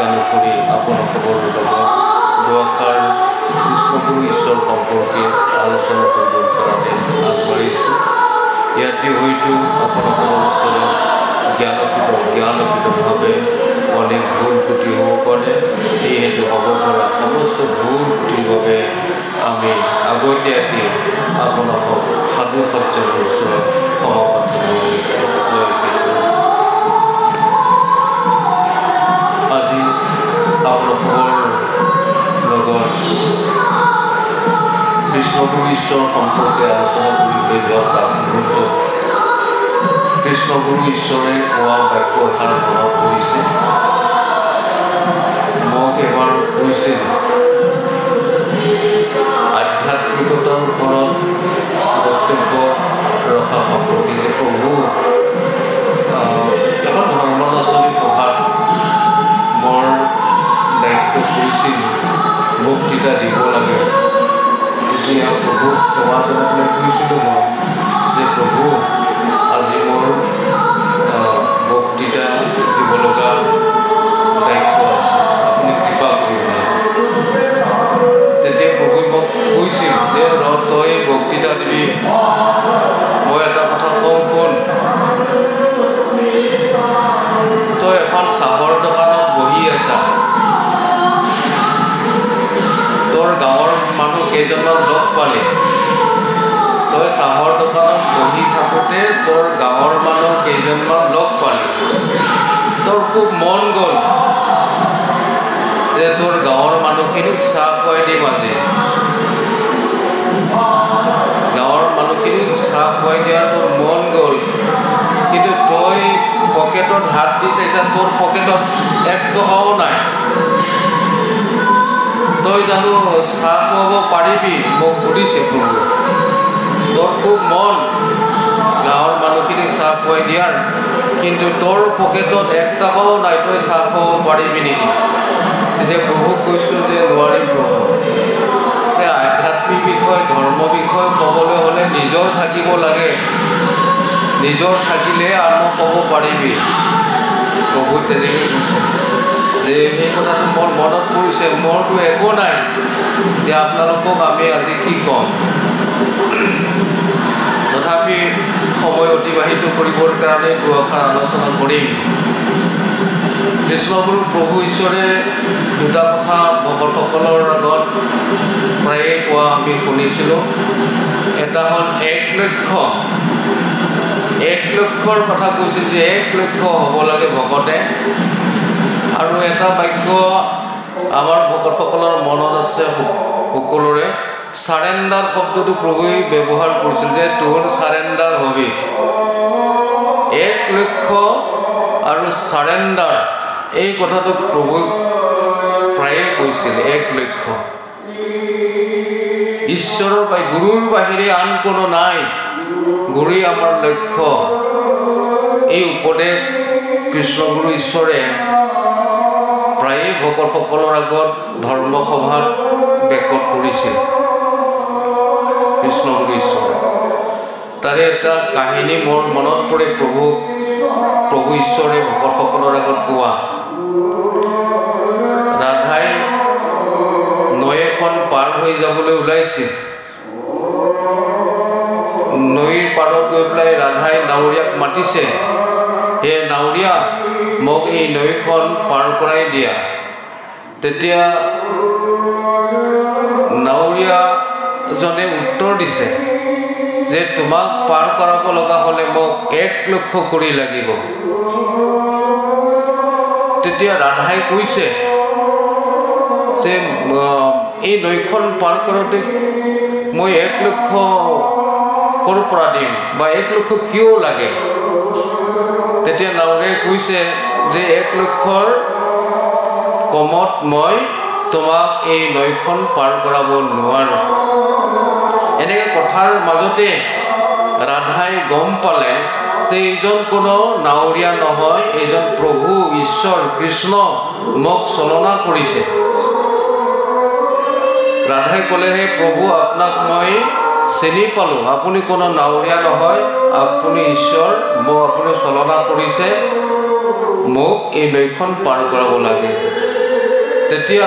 অনুসৰি আপোনালোকৰ লগত দুআষাৰ কৃষ্ণগুৰু ঈশ্বৰ সম্পৰ্কে আলোচনা কৰিবৰ কাৰণে আগবাঢ়িছোঁ। ইয়াতে হয়তো আপোনালোকৰ ওচৰত জ্ঞানকৃতভাৱে অনেক ভুল ত্ৰুটি হ'ব পাৰে। এইহেতু হ'ব পৰা সমস্ত ভুল ত্ৰুটিৰ বাবে আমি আগতীয়াকৈ আপোনালোকক সাধু সজ্জাৰ ওচৰত ক্ষমা প্ৰাৰ্থনা কৰিছোঁ। জয় কৃষ্ণ। আজি আপোনালোকৰ লগত কৃষ্ণগুৰু ঈশ্বৰ সম্পৰ্কে আলোচনা কৰিবলৈ যোৱা মুহূৰ্তত কৃষ্ণগুৰু ঈশ্বৰে কোৱা বাক্য এষাৰ মনত পৰিছে। মোক এবাৰ কৈছিল আধ্যাত্মিকতাৰ ওপৰত বক্তব্য ৰখা সম্পৰ্কে যে প্ৰভু এখন ধৰ্মনাচনী সভাত মোৰ দায়িত্ব কৰিছিল বক্তৃতা দিব লাগে। তেতিয়া প্ৰভুক সেৱা জনাবলৈ কৈছিলোঁ মই যে প্ৰভু আজি মোৰ বক্তৃতা দিব লগা দায়িত্ব আছে, আপুনি কৃপা কৰিব লাগে। তেতিয়া প্ৰভুৱে মোক কৈছিল যে তই বক্তৃতা দিবি, মই এটা কথা কওঁ শুন। তই এখন চাহৰ দোকানত বহি আছা, তোৰ গাঁৱৰ মানুহ কেইজনমান লগ পালে। তই চাহৰ দোকানত বহি থাকোঁতে তোৰ গাঁৱৰ মানুহ কেইজনমান লগ পালি। তোৰ খুব মন গ'ল যে তোৰ গাঁৱৰ মানুহখিনিক চাহ খুৱাই দিম আজি। গাঁৱৰ মানুহখিনিক চাহ খুৱাই দিয়া তোৰ মন গ'ল, কিন্তু তই পকেটত হাত দি চাইছা, তোৰ পকেটত 1 টকাও নাই। তই জানো চাহ খুৱাব পাৰিবি? মোক সুধিছে প্ৰভু। তোৰ খুব মন গাঁৱৰ মানুহখিনিক চাহ খুৱাই দিয়াৰ, কিন্তু তোৰ পকেটত 1 টকাও নাই, তই চাহ খুৱাব পাৰিবি নেকি? তেতিয়া প্ৰভুক কৈছোঁ যে নোৱাৰিম প্ৰভু। আধ্যাত্মিক বিষয়, ধৰ্ম বিষয় ক'বলৈ হ'লে নিজৰ থাকিব লাগে, নিজৰ থাকিলে আনক ক'ব পাৰিবি। প্ৰভু তেনেকৈ কৈছে যে সেই কথাটো মোৰ মনত পৰিছে, মোৰতো একো নাই, এতিয়া আপোনালোকক আমি আজি কি ক'ম। তথাপি সময় অতিবাহিত কৰিবৰ কাৰণে দুআষাৰ আলোচনা কৰিম। কৃষ্ণগুৰু প্ৰভু ঈশ্বৰে দুটা কথা ভকতসকলৰ আগত প্ৰায়ে কোৱা আমি শুনিছিলোঁ। এটা হ'ল 1 লক্ষ্য। 1 লক্ষ্যৰ কথা কৈছে যে 1 লক্ষ্য হ'ব লাগে ভকতে। আৰু এটা বাক্য আমাৰ ভকতসকলৰ মনত আছে সকলোৰে, চাৰেণ্ডাৰ শব্দটো প্ৰভুৱে ব্যৱহাৰ কৰিছিল যে তোৰ চাৰেণ্ডাৰ হবি। 1 লক্ষ্য আৰু চাৰেণ্ডাৰ, এই কথাটো প্ৰভুৱে প্ৰায়ে কৈছিল। 1 লক্ষ্য, ঈশ্বৰৰ গুৰুৰ বাহিৰে আন কোনো নাই, গুৰুই আমাৰ লক্ষ্য। এই উপদেশ কৃষ্ণগুৰু ঈশ্বৰে প্ৰায়ে ভকতসকলৰ আগত ধৰ্মসভাত বেকত কৰিছিল। কৃষ্ণগুৰু ঈশ্বৰে তাৰে এটা কাহিনী মোৰ মনত পৰে। প্ৰভু ঈশ্বৰে ভকতসকলৰ আগত কোৱা, ৰাধাই নৈ এখন পাৰ হৈ যাবলৈ ওলাইছিল। নৈৰ পাৰত গৈ পেলাই ৰাধাই নাৱৰীয়াক মাতিছে, হে নাৱৰীয়া, মোক এই নৈখন পাৰ কৰাই দিয়া। তেতিয়া নাৱৰীয়াজনে উত্তৰ দিছে যে তোমাক পাৰ কৰাব লগা হ'লে মোক 1 লক্ষ্য কৰি লাগিব। তেতিয়া ৰাধাই কৈছে যে এই নৈখন পাৰ কৰোঁতে মই 1 লক্ষ্য ক'ৰ পৰা দিম বা 1 লক্ষ্য কিয় লাগে? তেতিয়া নাৱৰীয়াই কৈছে যে 1 লক্ষৰ কমত মই তোমাক এই নৈখন পাৰ কৰাব নোৱাৰোঁ। এনেকৈ কথাৰ মাজতে ৰাধাই গম পালে যে এইজন কোনো নাৱৰীয়া নহয়, এইজন প্ৰভু ঈশ্বৰ কৃষ্ণ মোক চলনা কৰিছে। ৰাধাই ক'লে, হে প্ৰভু, আপোনাক মই চিনি পালোঁ, আপুনি কোনো নাৱৰীয়া নহয়, আপুনি ঈশ্বৰ, মোক আপুনি চলনা কৰিছে, মোক এই নৈখন পাৰ কৰাব লাগে। তেতিয়া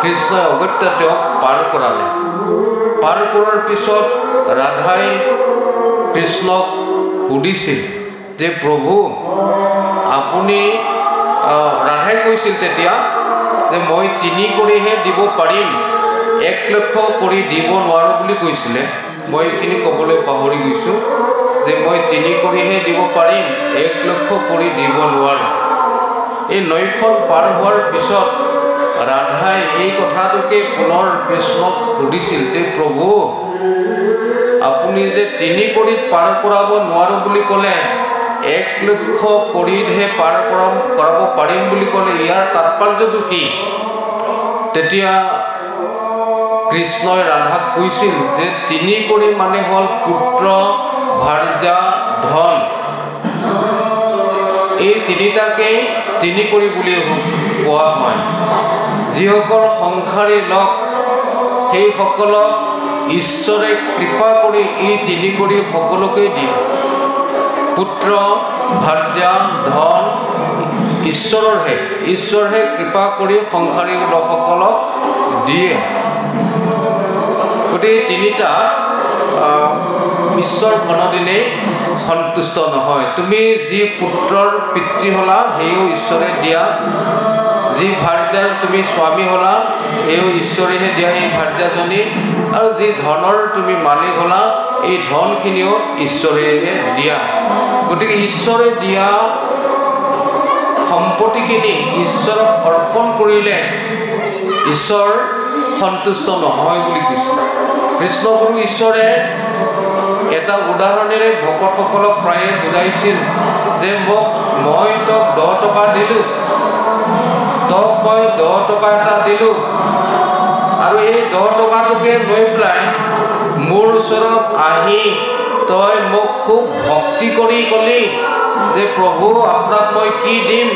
কৃষ্ণই অগত্যা তেওঁক পাৰ কৰালে। পাৰ কৰাৰ পিছত ৰাধাই কৃষ্ণক সুধিছিল যে প্ৰভু আপুনি ৰাধাই কৈছিল তেতিয়া যে মই 3 কৰিহে দিব পাৰিম, 1 লক্ষ কৰি দিব নোৱাৰোঁ বুলি কৈছিলে। মই এইখিনি ক'বলৈ পাহৰি গৈছোঁ যে মই 3 কৰিহে দিব পাৰিম, 1 লক্ষ কৰি দিব নোৱাৰোঁ। এই নৈখন পাৰ হোৱাৰ পিছত ৰাধাই এই কথাটোকে পুনৰ কৃষ্ণক সুধিছিল যে প্ৰভু আপুনি যে 3 কৰিত পাৰ কৰাব নোৱাৰোঁ বুলি ক'লে, 1 লক্ষ কৰিতহে পাৰ কৰাব পাৰিম বুলি ক'লে, ইয়াৰ তাৎপৰ্যটো কি? তেতিয়া কৃষ্ণই ৰাধাক কৈছিল যে 3 কৰি মানে হ'ল পুত্ৰ, ভাৰ্যা, ধন। এই 3টাকেই 3 কৰি বুলি কোৱা হয়। যিসকল সংসাৰী লোক সেইসকলক ঈশ্বৰে কৃপা কৰি এই 3 কৰি সকলোকে দিয়ে। পুত্ৰ, ভাৰ্যা, ধন ঈশ্বৰহে কৃপা কৰি সংসাৰী লোকসকলক দিয়ে। গতিকে 3টা ঈশ্বৰ কোনোদিনেই সন্তুষ্ট নহয়। তুমি যি পুত্ৰৰ পিতৃ হ'লা সেয়েও ঈশ্বৰে দিয়া, যি ভাৰ্যাৰ তুমি স্বামী হ'লা সেয়েও ঈশ্বৰেহে দিয়া এই ভাৰ্যাজনী, আৰু যি ধনৰ তুমি মালিক হ'লা এই ধনখিনিও ঈশ্বৰেহে দিয়া। গতিকে ঈশ্বৰে দিয়া সম্পত্তিখিনি ঈশ্বৰক অৰ্পণ কৰিলে ঈশ্বৰ সন্তুষ্ট নহয় বুলি কৈছে। কৃষ্ণগুৰু ঈশ্বৰে এটা উদাহৰণেৰে ভকতসকলক প্ৰায়ে বুজাইছিল যে মই তোক 10 টকা দিলোঁ, তোক মই 10 টকা এটা দিলোঁ, আৰু এই 10 টকাটোকে লৈ পেলাই মোৰ ওচৰত আহি তই মোক খুব ভক্তি কৰি ক'লি যে প্ৰভু আপোনাক মই কি দিম,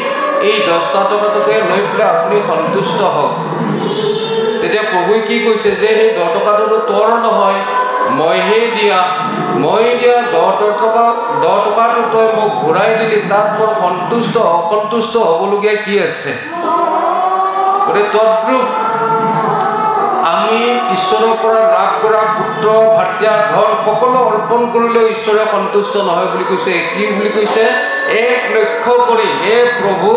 এই 10টা টকাটোকে লৈ পেলাই আপুনি সন্তুষ্ট হওক। তেতিয়া প্ৰভুৱে কি কৈছে যে সেই 10 টকাটোতো তোৰ নহয়, মইহে দিয়া 10 টকাটো তই মোক ঘূৰাই দিলি, তাত মোৰ অসন্তুষ্ট হ'বলগীয়া কি আছে? গতিকে তদ্ৰূপ আমি ঈশ্বৰৰ পৰা লাভ কৰা পুত্ৰ, ভাৰ্যা, ধন সকলো অৰ্পণ কৰিলেও ঈশ্বৰে সন্তুষ্ট নহয় বুলি কৈছে। কি বুলি কৈছে? 1 লক্ষ কৰি, হে প্ৰভু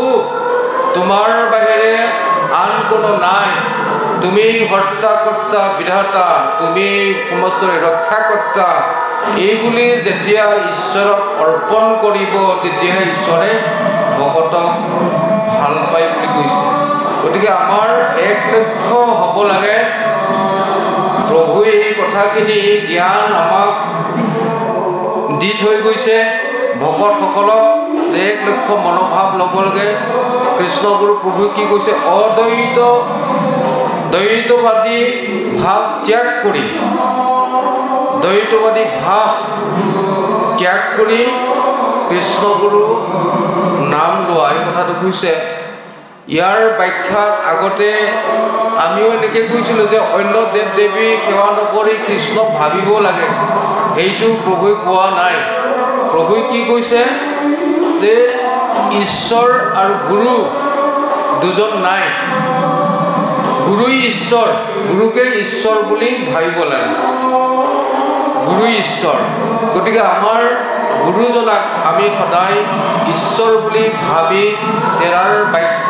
তোমাৰ বাহিৰে আন কোনো নাই, তুমি হৰ্তা কৰ্তা বিধাতা, তুমি সমস্তৰে ৰক্ষাকৰ্তা, এইবুলি যেতিয়া ঈশ্বৰক অৰ্পণ কৰিব তেতিয়াহে ঈশ্বৰে ভকতক ভাল পায় বুলি কৈছে। গতিকে আমাৰ 1 লক্ষ হ'ব লাগে। প্ৰভুৱে এই কথাখিনি জ্ঞান আমাক দি থৈ গৈছে ভকতসকলক যে 1 লক্ষ মনোভাৱ ল'ব লাগে। কৃষ্ণগুৰু প্ৰভুৱে কি কৈছে? দ্বৈতবাদী ভাৱ ত্যাগ কৰি কৃষ্ণগুৰু নাম লোৱা, এই কথাটো কৈছে। ইয়াৰ ব্যাখ্যাত আগতে আমিও এনেকৈ কৈছিলোঁ যে অন্য দেৱ দেৱী সেৱা নকৰি কৃষ্ণক ভাবিব লাগে, সেইটো প্ৰভুৱে কোৱা নাই। প্ৰভুৱে কি কৈছে যে ঈশ্বৰ আৰু গুৰু দুজন নাই, গুৰুই ঈশ্বৰ, গুৰুকে ঈশ্বৰ বুলি ভাবিব লাগে, গুৰুই ঈশ্বৰ। গতিকে আমাৰ গুৰুজনাক আমি সদায় ঈশ্বৰ বুলি ভাবি তেৰাৰ বাক্য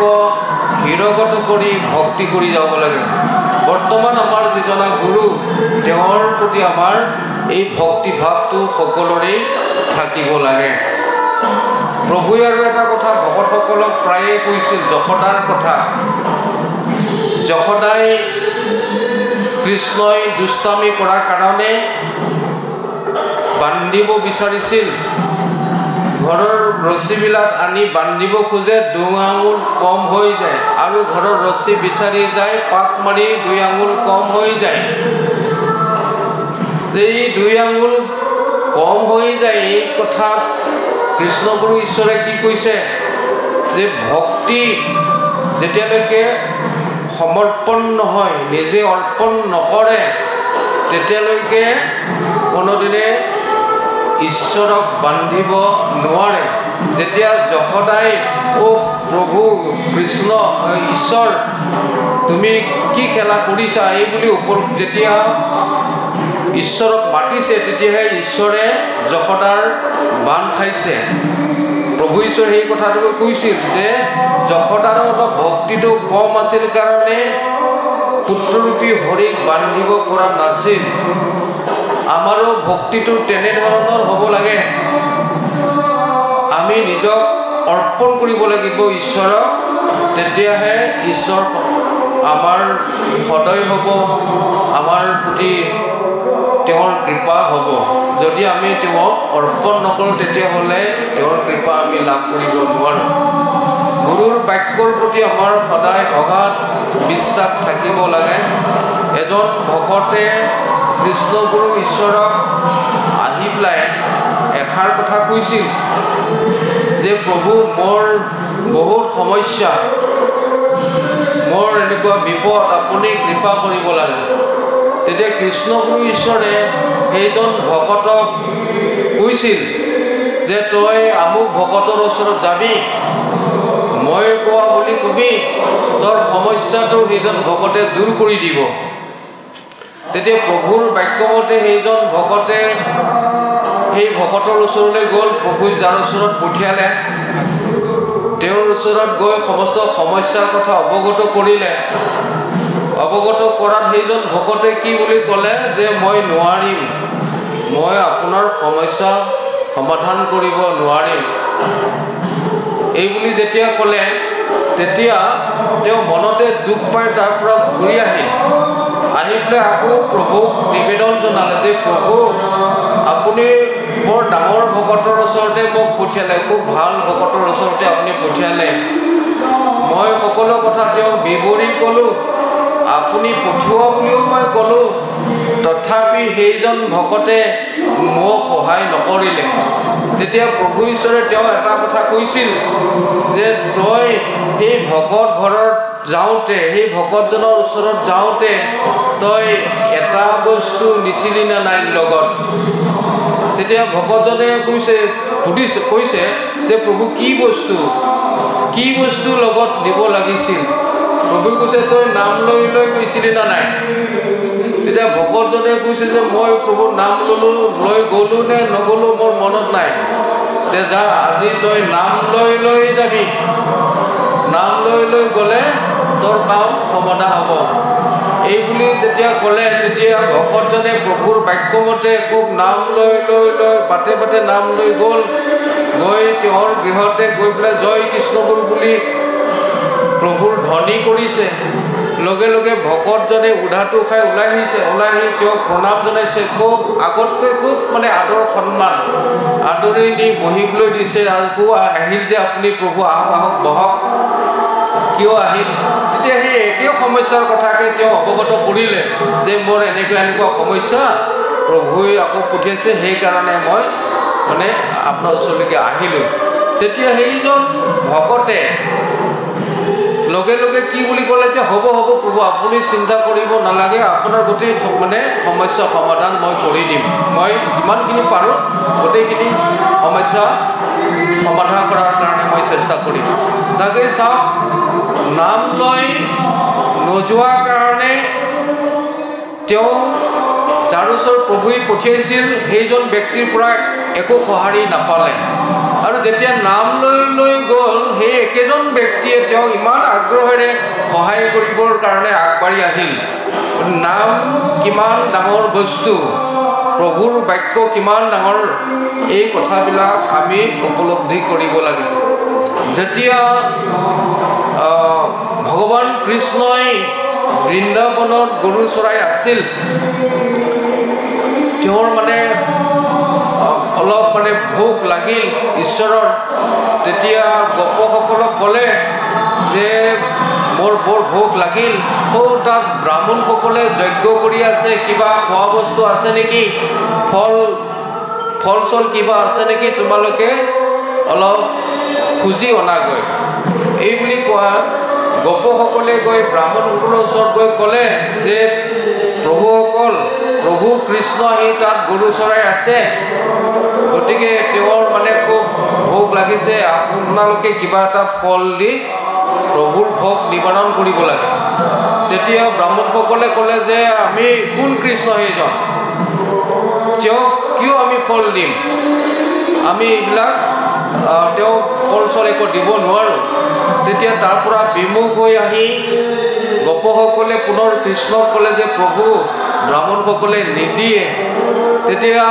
হৃদয়গত কৰি ভক্তি কৰি যাব লাগে। বৰ্তমান আমাৰ যিজনা গুৰু তেওঁৰ প্ৰতি আমাৰ এই ভক্তি ভাৱটো সকলোৰে থাকিব লাগে। প্ৰভুৱে আৰু এটা কথা ভকতসকলক প্ৰায়ে কৈছিল, যশোদাৰ কথা। যশোদাই কৃষ্ণই দুষ্টামি কৰাৰ কাৰণে বান্ধিব বিচাৰিছিল, ঘৰৰ ৰছীবিলাক আনি বান্ধিব খোজে, 2 আঙুল কম হৈ যায়, আৰু ঘৰৰ ৰছী বিচাৰি যায়, পাক মাৰি 2 আঙুল কম হৈ যায়। এই 2 আঙুল কম হৈ যায়, এই কথা কৃষ্ণগুৰু ঈশ্বৰে কি কৈছে যে ভক্তি যেতিয়ালৈকে সমৰ্পণ নহয়, নিজে অৰ্পণ নকৰে, তেতিয়ালৈকে কোনোদিনে ঈশ্বৰক বান্ধিব নোৱাৰে। যেতিয়া যশোদাই প্ৰভু কৃষ্ণ ঈশ্বৰ তুমি কি খেলা কৰিছা এই বুলি যেতিয়া ঈশ্বৰক মাতিছে তেতিয়াহে ঈশ্বৰে যশোদাৰ বান খাইছে। প্ৰভু ঈশ্বৰ সেই কথাটো কৈছিল যে যশোদাৰ অলপ ভক্তিটো কম আছিল কাৰণে পুত্ৰৰূপী হৰিক বান্ধিব পৰা নাছিল। আমাৰো ভক্তিটো তেনেধৰণৰ হ'ব লাগে। আমি নিজক অৰ্পণ কৰিব লাগিব ঈশ্বৰক, তেতিয়াহে ঈশ্বৰ আমাৰ সদয় হ'ব, আমাৰ প্ৰতি তেওঁৰ কৃপা হ'ব। যদি আমি তেওঁক অৰ্পণ নকৰোঁ তেতিয়াহ'লে তেওঁৰ কৃপা আমি লাভ কৰিব নোৱাৰোঁ। গুৰুৰ বাক্যৰ প্ৰতি আমাৰ সদায় অগাধ বিশ্বাস থাকিব লাগে। এজন ভকতে কৃষ্ণগুৰু ঈশ্বৰক আহি পেলাই এষাৰ কথা কৈছিল যে প্ৰভু মোৰ বহুত সমস্যা, মোৰ এনেকুৱা বিপদ, আপুনি কৃপা কৰিব লাগে। তেতিয়া কৃষ্ণগুৰু ঈশ্বৰে সেইজন ভকতক কৈছিল যে তই আমুক ভকতৰ ওচৰত যাবি, মই কোৱা বুলি কবি, তোৰ সমস্যাটো সেইজন ভকতে দূৰ কৰি দিব। তেতিয়া প্ৰভুৰ বাক্যমতে সেইজন ভকতে সেই ভকতৰ ওচৰলৈ গ'ল। প্ৰভুই যাৰ ওচৰত পঠিয়ালে তেওঁৰ ওচৰত গৈ সমস্ত সমস্যাৰ কথা অৱগত কৰিলে। অৱগত কৰাত সেইজন ভকতে কি বুলি ক'লে যে মই নোৱাৰিম, মই আপোনাৰ সমস্যা সমাধান কৰিব নোৱাৰিম। এই বুলি যেতিয়া ক'লে তেতিয়া তেওঁ মনতে দুখ পাই তাৰ পৰা ঘূৰি আহিল। আহি পেলাই আকৌ প্ৰভুক নিবেদন জনালে যে প্ৰভু আপুনি বৰ ডাঙৰ ভকতৰ ওচৰতে মোক পঠিয়ালে, খুব ভাল ভকতৰ ওচৰতে আপুনি পঠিয়ালে। মই সকলো কথা তেওঁক বিৱৰি ক'লোঁ, আপুনি পঠিওৱা বুলিও মই ক'লোঁ, তথাপি সেইজন ভকতে মোক সহায় নকৰিলে। তেতিয়া প্ৰভু ঈশ্বৰে তেওঁ এটা কথা কৈছিল যে তই সেই ভকত ঘৰত যাওঁতে, সেই ভকতজনৰ ওচৰত যাওঁতে তই এটা বস্তু নিছিলি নে নাই লগত? তেতিয়া ভকতজনে কৈছে যে প্ৰভু কি বস্তু লগত দিব লাগিছিল? প্ৰভু কৈছে তই নাম লৈ গৈছিলি না নাই? তেতিয়া ভকতজনে কৈছে যে মই প্ৰভু নাম লৈ গ'লোঁ নে নগ'লোঁ মোৰ মনত নাই। তে যা আজি তই নাম লৈ যাবি, নাম লৈ গ'লে তোৰ কাম সমাধা হ'ব। এই বুলি যেতিয়া ক'লে তেতিয়া ভকতজনে প্ৰভুৰ বাক্যমতে খুব নাম লৈ বাটে বাটে নাম লৈ গ'ল। গৈ তেওঁৰ গৃহতে গৈ পেলাই জয় কৃষ্ণগুৰু বুলি প্ৰভুৰ ধ্বনি কৰিছে। লগে লগে ভকতজনে উধাটো খাই ওলাই আহি তেওঁক প্ৰণাম জনাইছে। খুব আগতকৈ খুব মানে আদৰ সন্মান আদৰি নি বহিবলৈ দিছে। আকৌ আহিল যে আপুনি প্ৰভু আহক বহক, কিয় আহিল? তেতিয়া সেই একেই সমস্যাৰ কথাকে তেওঁ অৱগত কৰিলে যে মোৰ এনেকুৱা সমস্যা, প্ৰভুৱে আকৌ পঠিয়াইছে, সেইকাৰণে মই মানে আপোনাৰ ওচৰলৈকে আহিলোঁ। তেতিয়া সেইজন ভকতে লগে লগে কি বুলি ক'লে যে হ'ব প্ৰভু আপুনি চিন্তা কৰিব নালাগে, আপোনাৰ গোটেই মানে সমস্যা সমাধান মই কৰি দিম, মই যিমানখিনি পাৰোঁ গোটেইখিনি সমস্যা সমাধান কৰাৰ কাৰণে মই চেষ্টা কৰিম। তাকে চাওক, নাম লৈ নোযোৱাৰ কাৰণে তেওঁ যাৰ ওচৰত প্ৰভুৱে পঠিয়াইছিল সেইজন ব্যক্তিৰ পৰা একো সঁহাৰি নাপালে। আৰু যেতিয়া নাম লৈ গ'ল সেই একেজন ব্যক্তিয়ে তেওঁ ইমান আগ্ৰহেৰে সহায় কৰিবৰ কাৰণে আগবাঢ়ি আহিল। নাম কিমান ডাঙৰ বস্তু, প্ৰভুৰ বাক্য কিমান ডাঙৰ, এই কথাবিলাক আমি উপলব্ধি কৰিব লাগে। যেতিয়া ভগৱান কৃষ্ণই বৃন্দাবনত গৰু চৰাই আছিল, তেওঁৰ মানে অলপ মানে ভোক লাগিল ঈশ্বৰৰ। তেতিয়া গোপসকলক ক'লে যে মোৰ বৰ ভোক লাগিল, তাত ব্ৰাহ্মণসকলে যজ্ঞ কৰি আছে, কিবা খোৱা বস্তু আছে নেকি, ফল চল কিবা আছে নেকি, তোমালোকে অলপ খুজি অনাগৈ। এই বুলি কোৱা গোপসকলে গৈ ব্ৰাহ্মণসকলৰ ওচৰত গৈ ক'লে যে প্ৰভু কৃষ্ণ আহি তাত গৰু চৰাই আছে, গতিকে তেওঁৰ মানে খুব প্ৰভুক লাগিছে আপোনালোকে কিবা এটা ফল দি প্ৰভুৰ ভোগ নিবাৰণ কৰিব লাগে। তেতিয়া ব্ৰাহ্মণসকলে ক'লে যে আমি কোন কৃষ্ণ সেইজন, তেওঁক কিয় আমি ফল দিম, আমি এইবিলাক তেওঁক ফল চল একো দিব নোৱাৰোঁ। তেতিয়া তাৰ পৰা বিমুখ হৈ আহি গোপসকলে পুনৰ কৃষ্ণক ক'লে যে প্ৰভু ব্ৰাহ্মণসকলে নিদিয়ে। তেতিয়া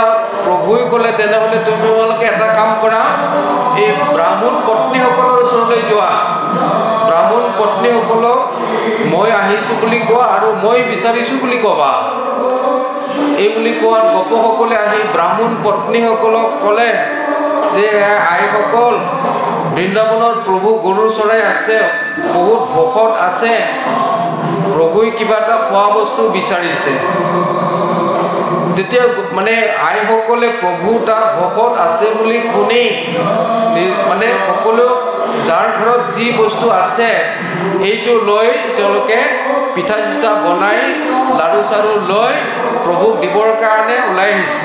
প্ৰভুৱে ক'লে তেনেহ'লে তোমালোকে এটা কাম কৰা, এই ব্ৰাহ্মণ পত্নীসকলৰ ওচৰলৈ যোৱা, ব্ৰাহ্মণ পত্নীসকলক মই আহিছোঁ বুলি কোৱা আৰু মই বিচাৰিছোঁ বুলি ক'বা। এই বুলি কোৱাত গোপসকলে আহি ব্ৰাহ্মণ পত্নীসকলক ক'লে যে আইসকল, বৃন্দাবনত প্ৰভু গৰু চৰাই আছে, বহুত ভকত আছে, প্ৰভুৱে কিবা এটা খোৱা বস্তু বিচাৰিছে। তেতিয়া মানে আইসকলে প্ৰভু তাত ভকত আছে বুলি শুনি মানে সকলো যাৰ ঘৰত যি বস্তু আছে সেইটো লৈ তেওঁলোকে পিঠা চিঠা বনাই লাড়ু চাড়ু লৈ প্ৰভুক দিবৰ কাৰণে ওলাই আহিছে।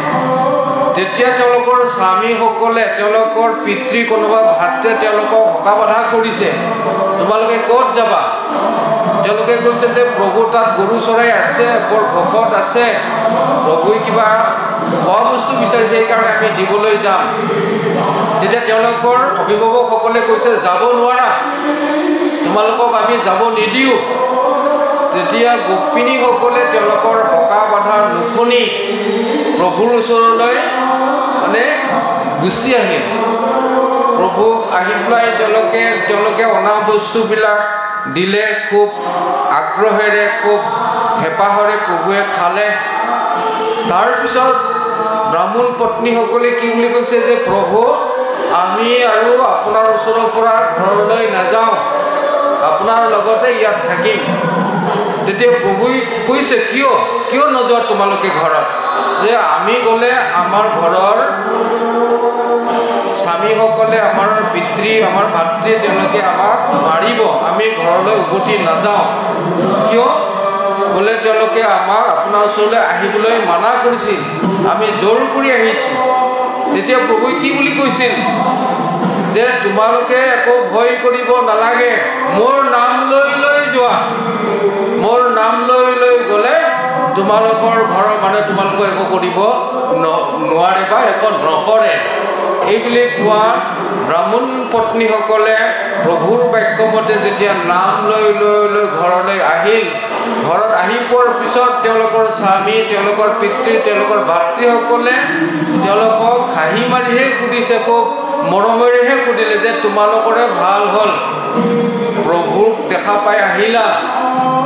যেতিয়া তেওঁলোকৰ স্বামীসকলে তেওঁলোকৰ পিতৃ কোনোবা ভাতৃ তেওঁলোকক হকা বাধা কৰিছে, তোমালোকে ক'ত যাবা? তেওঁলোকে কৈছে যে প্ৰভু তাত গৰু চৰাই আছে, বৰ ভকত আছে, প্ৰভুৱে কিবা খোৱা বস্তু বিচাৰিছে, সেইকাৰণে আমি দিবলৈ যাম। তেতিয়া তেওঁলোকৰ অভিভাৱকসকলে কৈছে যাব নোৱাৰা, তোমালোকক আমি যাব নিদিওঁ। তেতিয়া গোপিনীসকলে তেওঁলোকৰ হকা বাধা নুশুনি প্ৰভুৰ ওচৰলৈ মানে গুচি আহিল। প্ৰভুক আহি পেলাই তেওঁলোকে অনা বস্তুবিলাক দিলে, খুব আগ্ৰহেৰে খুব হেঁপাহেৰে প্ৰভুৱে খালে। তাৰপিছত ব্ৰাহ্মণ পত্নীসকলে কি বুলি কৈছে যে প্ৰভু আমি আৰু আপোনাৰ ওচৰৰ পৰা ঘৰলৈ নাযাওঁ, আপোনাৰ লগতে ইয়াত থাকিম। তেতিয়া প্ৰভুৱে কৈছে কিয় নোযোৱা তোমালোকে ঘৰত? যে আমি গ'লে আমাৰ ঘৰৰ স্বামীসকলে, আমাৰ পিতৃ, আমাৰ ভাতৃ তেওঁলোকে আমাক মাৰিব, আমি ঘৰলৈ উভতি নাযাওঁ। কিয়? বোলে তেওঁলোকে আমাক আপোনাৰ ওচৰলৈ আহিবলৈ মানা কৰিছিল, আমি জোৰ কৰি আহিছোঁ। তেতিয়া প্ৰভুৱে কি বুলি কৈছিল যে তোমালোকে একো ভয় কৰিব নালাগে, মোৰ নাম লৈ লৈ যোৱা, মোৰ নাম লৈ লৈ গ'লে তোমালোকৰ ঘৰৰ মানুহে তোমালোকক একো কৰিব নোৱাৰে বা একো নকৰে। এইবুলি কোৱাত ব্ৰাহ্মণ পত্নীসকলে প্ৰভুৰ বাক্যমতে যেতিয়া নাম লৈ লৈ লৈ ঘৰলৈ আহিল, ঘৰত আহি পোৱাৰ পিছত তেওঁলোকৰ স্বামী, তেওঁলোকৰ পিতৃ, তেওঁলোকৰ ভাতৃসকলে তেওঁলোকক হাঁহি মাৰিহে সুধিছে, খুব মৰমেৰেহে সুধিলে যে তোমালোকৰে ভাল হ'ল, প্ৰভুক দেখা পাই আহিলা,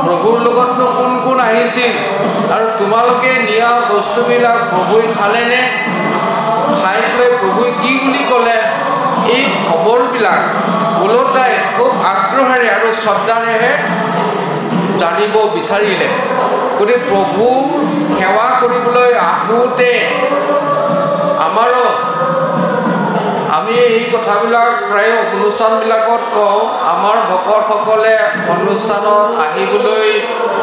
প্ৰভুৰ লগতনো কোন কোন আহিছিল, আৰু তোমালোকে নিয়া বস্তুবিলাক প্ৰভুৱে খালেনে? খাই পেলাই প্ৰভুৱে কি বুলি ক'লে? এই খবৰবিলাক ওলোটাই খুব আগ্ৰহেৰে আৰু শ্ৰদ্ধাৰেহে জানিব বিচাৰিলে। গতিকে প্ৰভু সেৱা কৰিবলৈ আহোঁতে আমি এই কথাবিলাক প্ৰায় অনুষ্ঠানবিলাকত কওঁ, আমাৰ ভকতসকলে অনুষ্ঠানত আহিবলৈ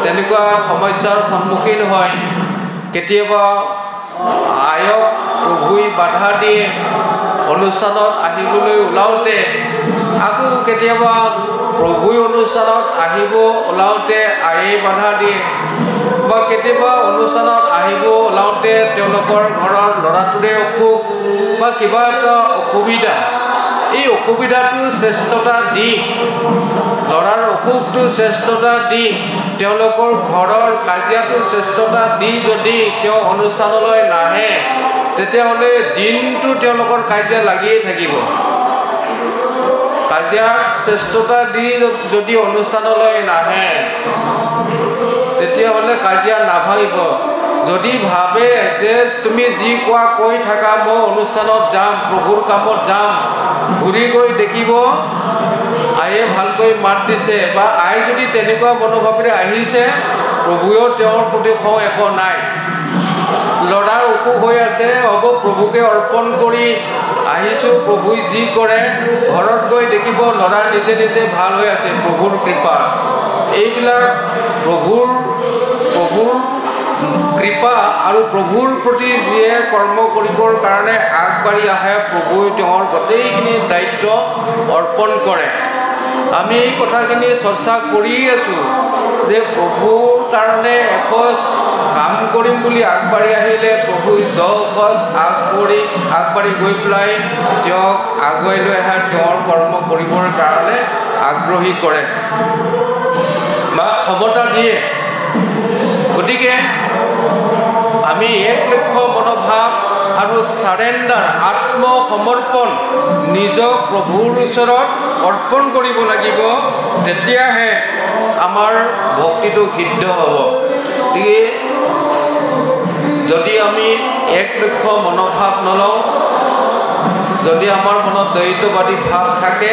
তেনেকুৱা সমস্যাৰ সন্মুখীন হয়। কেতিয়াবা আয়ক প্ৰভুৱে বাধা দিয়ে অনুষ্ঠানত আহিবলৈ ওলাওঁতে, আকৌ কেতিয়াবা প্ৰভুৱে অনুষ্ঠানত আহিব ওলাওঁতে আয়ে বাধা দিয়ে, বা কেতিয়াবা অনুষ্ঠানত আহিব ওলাওঁতে তেওঁলোকৰ ঘৰৰ ল'ৰাটোৰে অসুখ বা কিবা এটা অসুবিধা, এই অসুবিধাটো শ্ৰেষ্ঠতা দি, ল'ৰাৰ অসুখটো শ্ৰেষ্ঠতা দি, তেওঁলোকৰ ঘৰৰ কাজিয়াটো শ্ৰেষ্ঠতা দি যদি তেওঁ অনুষ্ঠানলৈ নাহে, তেতিয়াহ'লে দিনটো তেওঁলোকৰ কাজিয়া লাগিয়ে থাকিব। কাজিয়াক শ্ৰেষ্ঠতা দি যদি অনুষ্ঠানলৈ নাহে, তেতিয়াহ'লে কাজিয়া নাভাঙিব। যদি ভাবে যে তুমি যি কোৱা কৈ থাকা, মই অনুষ্ঠানত যাম, প্ৰভুৰ কামত যাম, ঘূৰি গৈ দেখিব আয়ে ভালকৈ মাত দিছে, বা আই যদি তেনেকুৱা মনোভাৱেৰে আহিছে, প্ৰভুৱেও তেওঁৰ প্ৰতি খং একো নাই। ল'ৰাৰ অসুখ হৈ আছে, হ'ব প্ৰভুকে অৰ্পণ কৰি আহিছোঁ, প্ৰভুৱে যি কৰে, ঘৰত গৈ দেখিব ল'ৰা নিজে নিজে ভাল হৈ আছে প্ৰভুৰ কৃপাত। এইবিলাক প্ৰভুৰ কৃপা আৰু প্ৰভুৰ প্ৰতি যিয়ে কৰ্ম কৰিবৰ কাৰণে আগবাঢ়ি আহে প্ৰভুৱে তেওঁৰ গোটেইখিনি দায়িত্ব অৰ্পণ কৰে। আমি এই কথাখিনি চৰ্চা কৰি আছোঁ যে প্ৰভুৰ কাৰণে এখোজ কাম কৰিম বুলি আগবাঢ়ি আহিলে প্ৰভুই 10 খোজ আগবাঢ়ি গৈ পেলাই তেওঁক আগুৱাই লৈ আহে, তেওঁৰ কৰ্ম কৰিবৰ কাৰণে আগ্ৰহী কৰে বা ক্ষমতা দিয়ে। গতিকে আমি এক লক্ষ্য মনোভাৱ আৰু চাৰেণ্ডাৰ আত্মসমৰ্পণ নিজক প্ৰভুৰ ওচৰত অৰ্পণ কৰিব লাগিব, তেতিয়াহে আমাৰ ভক্তিটো সিদ্ধ হ'ব। গতিকে যদি আমি এক লক্ষ্য মনোভাৱ নলওঁ, যদি আমাৰ মনত দ্বৈতবাদী ভাৱ থাকে,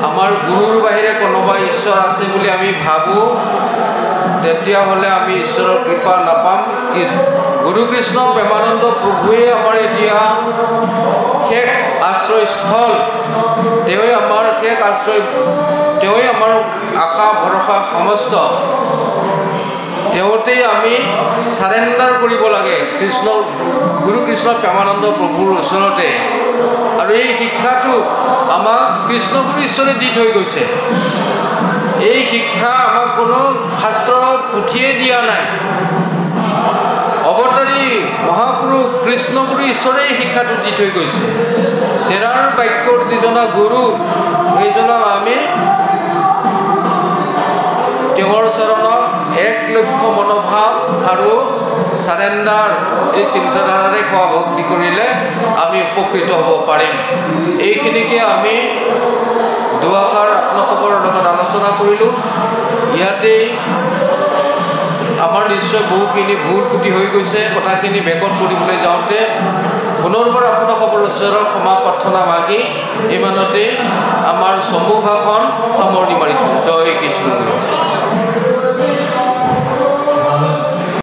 আমাৰ গুৰুৰ বাহিৰে কোনোবা ঈশ্বৰ আছে বুলি আমি ভাবোঁ, তেতিয়াহ'লে আমি ঈশ্বৰৰ কৃপা নাপাম। গুৰু কৃষ্ণ প্ৰেমানন্দ প্ৰভুৱে আমাৰ এতিয়া শেষ আশ্ৰয়স্থল, তেওঁৱে আমাৰ শেষ আশ্ৰয়, তেওঁৱে আমাৰ আশা ভৰসা সমস্ত। তেওঁতেই আমি চাৰেণ্ডাৰ কৰিব লাগে গুৰু কৃষ্ণ প্ৰেমানন্দ প্ৰভুৰ ওচৰতে। আৰু এই শিক্ষাটো আমাক কৃষ্ণগুৰু ঈশ্বৰে দি থৈ গৈছে। এই শিক্ষা আমাক কোনো শাস্ত্ৰ পুথিয়ে দিয়া নাই। অৱতাৰী মহাপুৰুষ কৃষ্ণগুৰু ঈশ্বৰে এই শিক্ষাটো দি থৈ গৈছে। তেৰাৰ বাক্যৰ যিজনা গুৰু, সেইজনক আমি তেওঁৰ চৰণত এক লক্ষ্য মনোভাৱ আৰু চাৰেণ্ডাৰ এই চিন্তাধাৰাৰে সেৱা ভক্তি কৰিলে আমি উপকৃত হ'ব পাৰিম। এইখিনিকে আমি দুআষাৰ আপোনালোকৰ লগত আলোচনা কৰিলোঁ। ইয়াতেই আমাৰ নিশ্চয় বহুখিনি ভুল ত্ৰুটি হৈ গৈছে। কথাখিনি বেকত কৰিবলৈ যাওঁতে পুনৰবাৰ আপোনালোকৰ ওচৰৰ ক্ষমা প্ৰাৰ্থনা মাগি ইমানতে আমাৰ সমূহ ভাষণ সামৰণি মাৰিছোঁ। জয় কৃষ্ণ।